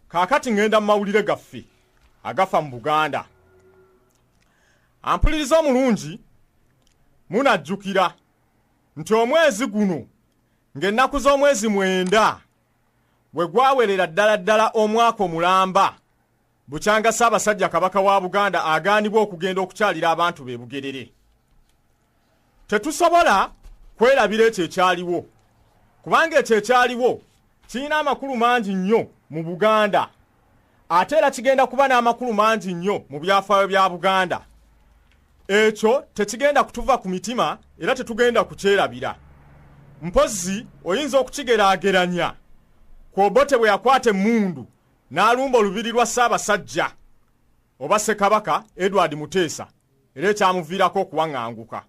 Kakati ngenda mu mawulire gaffe agafa mu Buganda. Ampuliriza omulungi munajjukira nti omwezi guno ng'ennaku z'omwezi 9 bwe gwawerera ddala omwaka omulamba bukyanga Ssaabasajja Kabaka wa Buganda agaanibwa okugenda okukyalira abantu be Bugerere. Tetusobola kwerabira ekyo ekyaliwo kubanga ekyo ekyaliwo kirina amakulu mangi nnyo mu Buganda ate era kigenda kuba n'amakulu mangi nnyo mu byafaayo bya Buganda. Ekyo tekigenda kutuva ku mitima era tetugenda kukyerabira. Mpozi oyinza okukigeraageranya ku Obote bwe yakwata emmundu n'alumba olubiri lwa Ssaabasajja oba Ssekabaka Edward Muteesa era ekyamuviirako okuwaŋŋanguka.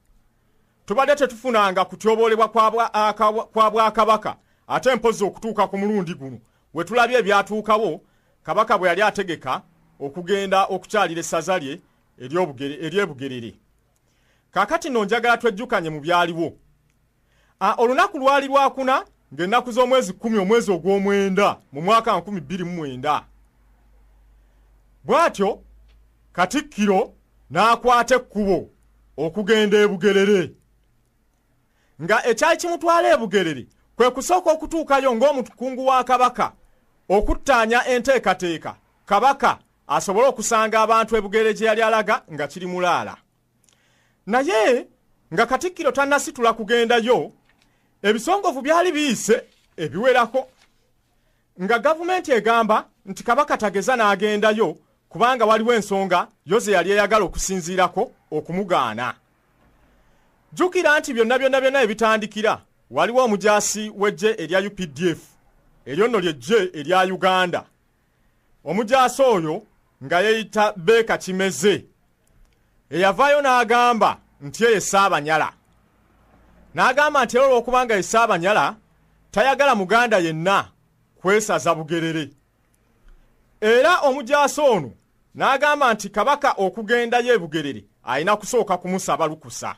Tubadde tetufunanga kutyoboolebwa kwa Bwakabaka ate mpozi okutuuka ku mulundi guno we tulabye ebyatuukawo Kabaka bwe yali ategeka okugenda okukyalira essaza lye ery'Ebugerere. Kaakati nno njagala twejjukanye mu byaliwo. Olunaku lwali lwakuna ng'ennaku z'omwezi 10 omwezi ogw'omwenda mu mwaka 2009. Bw'atyo Katikkiro n'akwata ekkubo okugenda e Bugerere. Nga ekyali kimutwala e Bugerere kwe kusooka okutuukayo ng'omukungu wa Kabaka okuttaanya enteekateeka Kabaka asobole okusanga abantu e Bugerere gye yali alaga nga kiri mulaala. Naye nga Katikkiro tannasitula kugendayo, ebisongovu byali biyise ebiwerako. Nga gavumenti egamba nti Kabaka tageza n'agendayo kubanga waliwo ensonga yo ze yali eyagala okusinziirako okumugaana. Jjukira nti byonna ebitandikira waliwo omujaasi w'eggye erya UPDF eryo nno ly'eggye erya Uganda. Omujaasi oyo nga yeeyita Beeka Kimeze eyavaayo n'agamba nti ye Ssaabanyala. N'agamba nti era olw'okubanga ye Ssaabanyala tayagala Muganda yenna kwesaza Bugerere. Era omujaasi ono n'agamba nti Kabaka okugendayo e Bugerere alina kusooka kumusaba lukusa.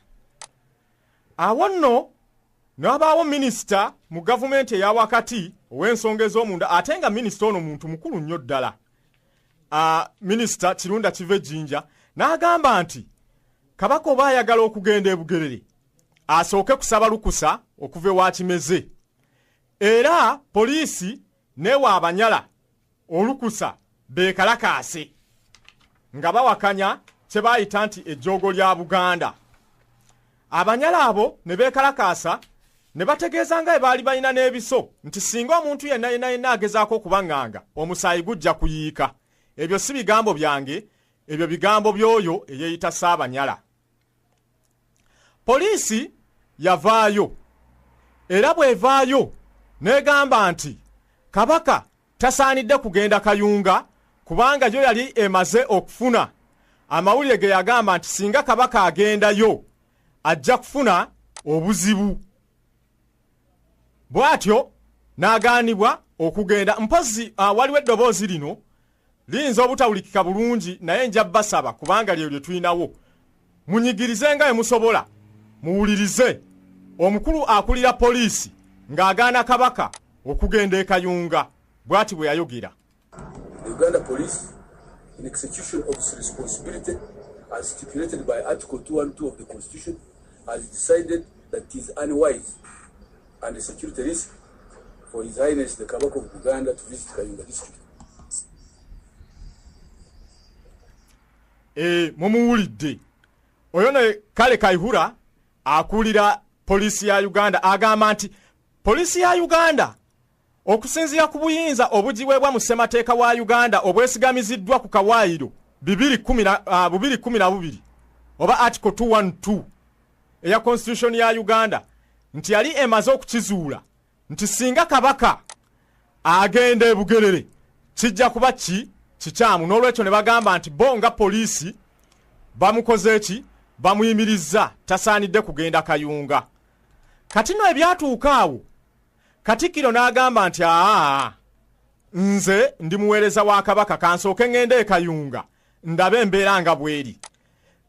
Awo nno n'abaawo minisita mu gavumenti eya wakati ow'ensonga ez'omunda ate nga minisita ono muntu mukulu nnyo ddala. Minisita Kirunda Kivejjinja n'agamba nti Kabaka oba ayagala okugenda e Bugerere asooke kusaba lukusa okuva ewa Kimeze. Era poliisi neewa Abanyala olukusa beekalakaase nga bawakanya kye baayita nti ejjoogo lya Buganda. Abanyala abo ne beekalakaasa ne bategeeza nga baali balina n'ebiso nti singa omuntu yenna agezaako okubaŋŋanga omusaayi gujja kuyiika. Ebyo si bigambo byange, ebyo bigambo by'oyo eyeeyita Ssaabanyala. Poliisi yavaayo era bw'evaayo n'egamba nti Kabaka tasaanidde kugenda Kayunga kubanga yo yali emaze okufuna amawulire ge yagamba nti singa Kabaka agendayo ajja kufuna obuzibu. Bw'atyo n'agaanibwa okugenda. Mpozi waliwo eddoboozi lino liyinza obutawulikika bulungi naye nja basaba kubanga lye tulinawo munyigirize nga emusobola muwulirize omukulu akulira poliisi ng'agaana Kabaka okugenda e Kayunga bw'ati bwe yayogera. Uganda Police, in execution of its responsibility as stipulated by Article 212 of the Constitution, has decided that it is unwise and a security risk for His Highness the Kabaka of Uganda to visit Kayunga district. Mumuwulidde oyo ne Kale Kaihura akulira poliisi ya Uganda agamba nti poliisi ya Uganda okusinziira ku buyinza obugiweebwa mu ssemateeka wa Uganda obwesigamiziddwa ku kawaayiro 212 oba Article 212 eya Constitution ya Uganda nti yali emaze okukizuula nti singa Kabaka agenda e Bugerere kijja kuba kikyamu. N'olwekyo ne bagamba nti bonga poliisi bamukoze eki bamuyimirizza tasaanidde kugenda Kayunga. Kati no ebyatuuka awo Katikkiro n'agamba nti nze ndi muweereza wa Kabaka kansooke ngende e Kayunga ndabe embeera nga bweri.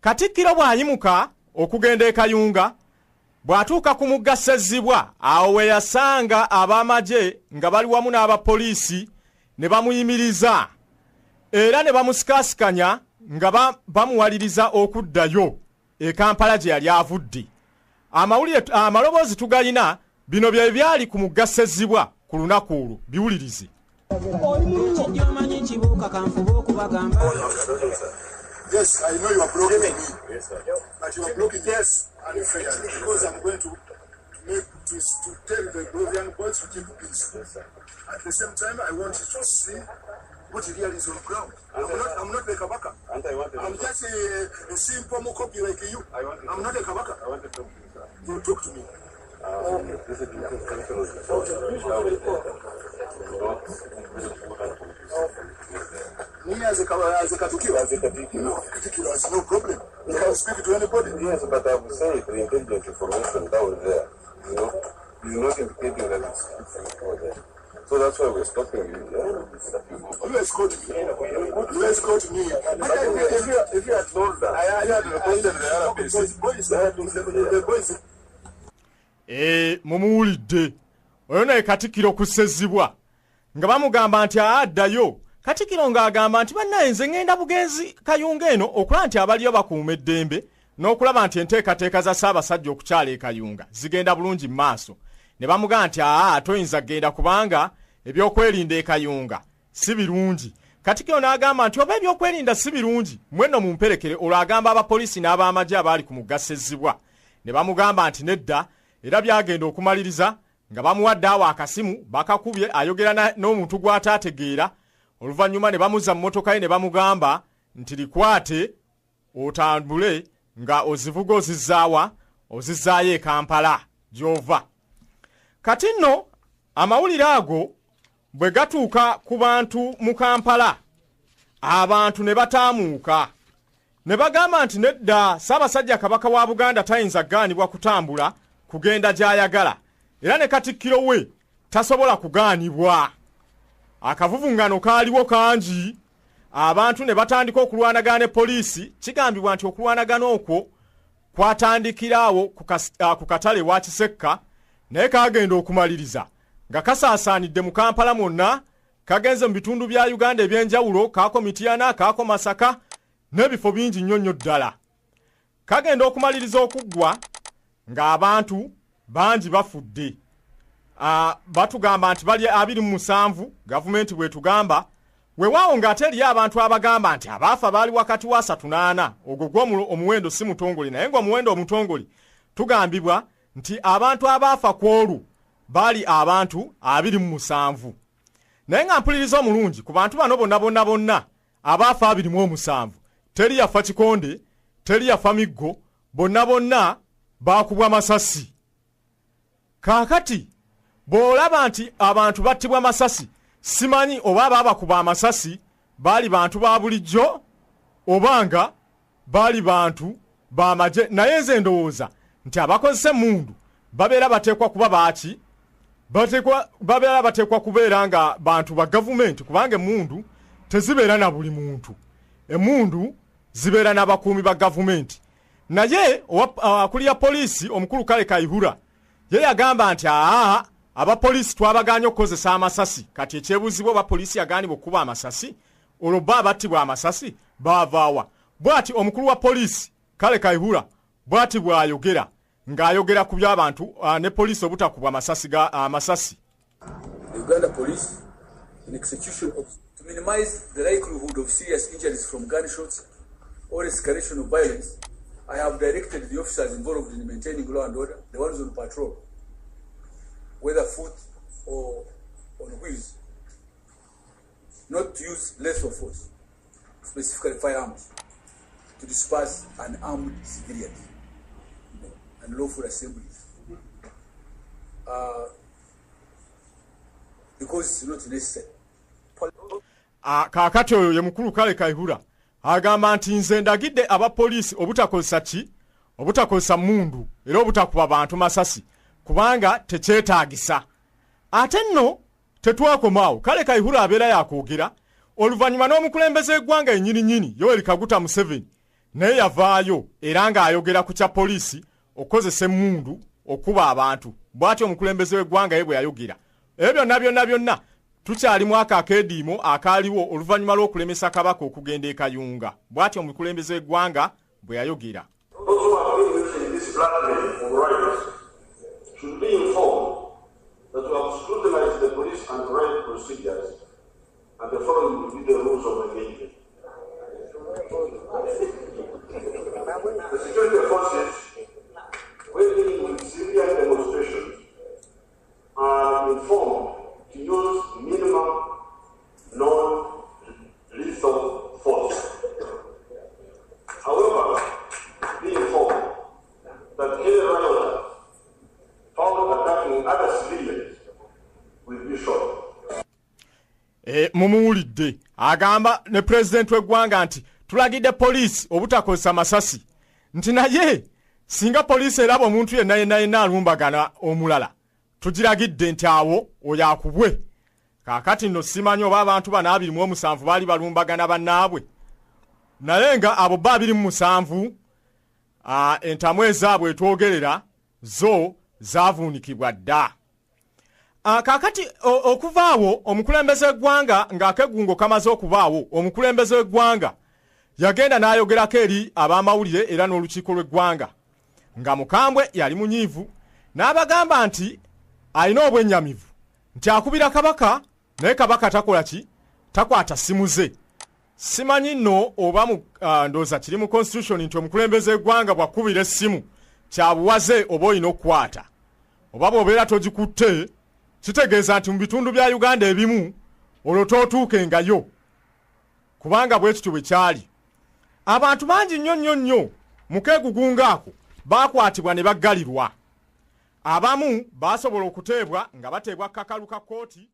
Katikkiro bw'ayimuka okugenda e Kayunga bw'atuuka ku mugga Ssezzibwa awo we yasanga ab'amagye nga bali wamu n'abapoliisi ne bamuyimiriza era ne bamusikaasikanya nga bamuwaliriza okuddayo e Kampala gye yali avudde. Amaloboozi tugalina bino bye byali ku mugga Ssezzibwa ku lunaku olwo biwulirize. Yes, I know you are blocking me. Yes, sir. But you are blocking yes unfairly because I'm going to tell the Glovian boys to keep peace. Yes, sir. At the same time, I want you to see what really is on the ground. I'm not a Kabaka. I'm just a simple copy like you. I'm not a Kabaka. I want to talk to you, sir. You talk to me. This is me as a Katukiro has no problem. You can speak to anybody. Yes, but I would say the intelligence information down there, you know, is not indicating that it's there. So that's why we're stopping you. Yeah? You escort me. You escort me. If you had told that, I had requested the other boys. Mumuwulidde oyo naye Katikkiro ku Ssezzibwa nga bamugamba nti addayo. Katikkiro ng'agamba nti bannaye nze ngenda bugenzi Kayunga eno okulaba nti abaliyo bakuuma eddembe n'okulaba nti enteekateeka za Ssaabasajja okukyala e Kayunga zigenda bulungi mu maaso. Ne bamugamba nti toyinza kgenda kubanga ebyokwerinda e Kayunga si birungi. Katikkiro n'agamba nti oba ebyokwerinda si birungi mwenno mumperekere olwo agamba abapoliisi n'ab'amagye abaali ku mugga Ssezzibwa. Ne bamugamba nti nedda era byagenda okumaliriza nga bamuwadde awo akasimu bakakubye ayogera n'omuntu gw'ataategeera. Oluvannyuma ne bamuzza mu mmotoka ye ne bamugamba nti likwate otambule nga ozivuga ozizzaawa ozizzaayo e Kampala gy'ova. Kati nno amawulire ago bwe gatuuka ku bantu mu Kampala abantu ne bataamuuka ne bagamba nti nedda Ssaabasajja Kabaka wa Buganda tayinza gaanibwa kutambula kugenda gy'ayagala era ne Katikkiro we tasobola kugaanibwa. Akavuvungano kaaliwo kangi abantu ne batandika okulwanagana ne poliisi. Kigambibwa nti okulwanagana okwo kwatandikiraawo ku katale wa Kisekka naye kagenda okumaliriza nga kasaasaanidde mu Kampala mwonna, kagenze mu bitundu bya Uganda ebyenjawulo, kaako Mityana, kaako Masaka n'ebifo bingi nnyo nnyo ddala. Kagenda okumaliriza okuggwa ng'abantu bangi bafudde. Batugamba nti bali 27 gavumenti bwetugamba weewaawo ng'ate eriyo abantu abagamba nti abaafa baali wakati wa 3 na 4. Ogwo gwo omuwendo si mutongole naye ng'omuwendo omutongole tugambibwa nti abantu abaafa ku olwo baali abantu 27. Naye nga mpuliriza omulungi ku bantu bano bonna abaafa 27 teri yafa Kikonde, teri yafa Miggo, bonna baakubwa masasi. Kaakati bw'olaba nti abantu battibwa masasi simanyi oba babakuba amasasi baali bantu ba bulijjo obanga baali bantu b'amagye. Naye nze ndowooza nti abakozesa emmundu babeera bateekwa kuba baaki babeera bateekwa kubeera nga bantu ba gavumenti kubanga emmundu tezibeera na buli muntu. Emmundu zibeera n'abakuumi ba gavumenti. Naye akulira poliisi omukulu Kale Kaihura ye yagamba nti abapoliisi twabaganya okukozesa amasasi. Kati ekyebuuzibwa abapoliisi yagaanibwa okuba amasasi olwo bo abattibwa amasasi baavaawa. Bw'ati omukulu wa poliisi Kale Kaihura bw'ati bw'ayogera ng'ayogera ku by'abantu ne poliisi obutakubwa amasasi. Uganda police in execution of to minimize the likelihood of serious injuries from gunshots or escalation of violence. I have directed the officers involved in maintaining law and order, the ones on patrol, whether foot or on wheels, not to use lethal force, specifically firearms, to disperse unarmed civilians and lawful assemblies. Because it's not necessary. Kaakati oyo ye mukulu Kale Kaihura agamba nti nze ndagidde abapoliisi obutakozesa mundu era obutakuba bantu masasi kubanga tekyetaagisa. Ate nno tetwakomaawo. Kale Kaihura abeera yakwogera oluvannyuma n'omukulembeze eggwanga ennyini Yoweri Kaguta Museveni naye yavaayo era ng'ayogera ku kya poliisi okukozesa emmundu okuba abantu. Bw'atyo omukulembeze w'eggwanga ye bwe yayogera. Ebyo byonna tukyali mu akakeediimo akaaliwo oluvannyuma lw'okulemesa kabaka okugenda e Kayunga. Bw'atyo omukulembeze w'eggwanga bwe yayogera. Should be informed that we have scrutinized the police and riot procedures, and the following will be the rules of engagement. The security forces, when dealing with civilian demonstrations, are informed to use minimum non-lethal force. However, be informed that any rioter found attacking other civilians will be shot. Mumuwulidde agamba ne president w'eggwanga nti tulagidde poliisi obutakozesa masasi nti naye singa poliisi eraba omuntu yenna alumbagana omulala tugiragidde nti awo oyo akubwe. Kaakati nno simanyi oba abantu bano 27 baali balumbagana bannaabwe naye nga abo 27 entamu ezaabwe etwogerera zo zaavuunikibwa dda. Kaakati okuvaawo omukulembeze w'eggwanga ng'akegungo kamaze okubaawo, omukulembeze w'eggwanga yagenda n'ayogerako eri ab'amawulire era n'olukiiko lw'eggwanga nga mukambwe yali munyiivu n'abagamba nti alina obwennyamivu nti akubira kabaka naye kabaka takola ki? Takwata simu ze. Simanyi nno oba ndooza kiri mu constitution nti omukulembeze w'eggwanga bw'akubira essimu kyabuwaze oba olina okukwata. Oba bw'obeera togikutte kitegeeza nti mu bitundu bya Uganda ebimu olwo tootuukengayo kubanga bwe kityo bwe kyali. Abantu bangi nnyo mu keegugunga ako baakwatibwa ne baggalirwa. Abamu baasobola okuteebwa nga bateebwa kakalu ka kooti.